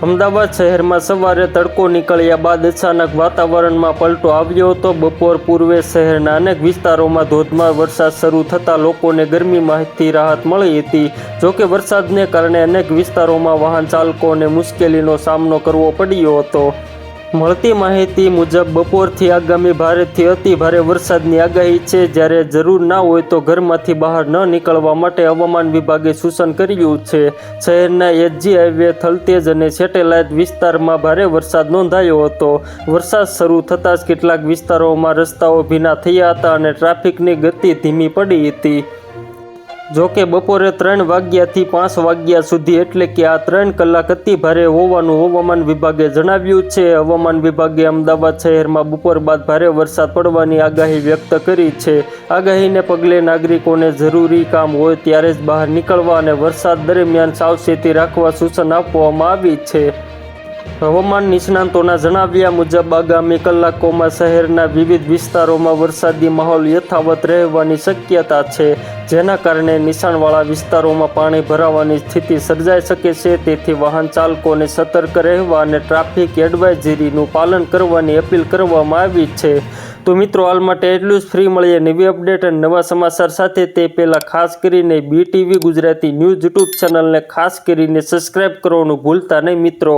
અમદાવાદ શહેરમાં સવારે તડકો નીકળ્યા બાદ અચાનક વાતાવરણમાં પલટો આવ્યો હતો। બપોર પૂર્વે શહેરના અનેક વિસ્તારોમાં ધોધમાર વરસાદ શરૂ થતાં લોકોને ગરમીમાંથી રાહત મળી હતી। જોકે વરસાદને કારણે અનેક વિસ્તારોમાં વાહન ચાલકોને મુશ્કેલીનો સામનો કરવો પડ્યો હતો। મળતી માહિતી મુજબ બપોરથી આગામી ભારેથી અતિ ભારે વરસાદની આગાહી છે, જ્યારે જરૂર ના હોય તો ઘરમાંથી બહાર ન નીકળવા માટે હવામાન વિભાગે સૂચન કર્યું છે। શહેરના એસજી હાઈવે, થલતેજ અને સેટેલાઇટ વિસ્તારમાં ભારે વરસાદ નોંધાયો હતો। વરસાદ શરૂ થતાં જ કેટલાક વિસ્તારોમાં રસ્તાઓ ભીના થયા હતા અને ટ્રાફિકની ગતિ ધીમી પડી હતી। જોકે બપોરે 3 વાગ્યાથી 5 વાગ્યા સુધી એટલે કે આ 3 કલાક અતિ ભારે હોવાનું હવામાન વિભાગે જણાવ્યું છે। હવામાન વિભાગે અમદાવાદ શહેરમાં બપોર બાદ ભારે વરસાદ પડવાની આગાહી વ્યક્ત કરી છે। આગાહીને પગલે નાગરિકોને જરૂરી કામ હોય ત્યારે જ બહાર નીકળવા અને વરસાદ દરમિયાન સાવચેતી રાખવા સૂચન આપવામાં આવી છે। હવામાન નિષ્ણાતોના જણાવ્યા મુજબ આગામી કલાકોમાં શહેરના વિવિધ વિસ્તારોમાં વરસાદી માહોલ યથાવત રહેવાની શક્યતા છે, જેના કારણે નીચાણવાળા વિસ્તારોમાં પાણી ભરાવાની સ્થિતિ સર્જાઈ શકે છે। તેથી વાહન ચાલકોને સતર્ક રહેવા અને ટ્રાફિક એડવાઇઝરીનું પાલન કરવાની અપીલ કરવામાં આવી છે। તો મિત્રો, હાલ માટે એટલું જ। ફ્રી મળીએ નવી અપડેટ અને નવા સમાચાર સાથે। તે પહેલાં ખાસ કરીને BTV ગુજરાતી ન્યૂઝ યુટ્યુબ ચેનલને ખાસ કરીને સબસ્ક્રાઈબ કરવાનું ભૂલતા નહીં મિત્રો।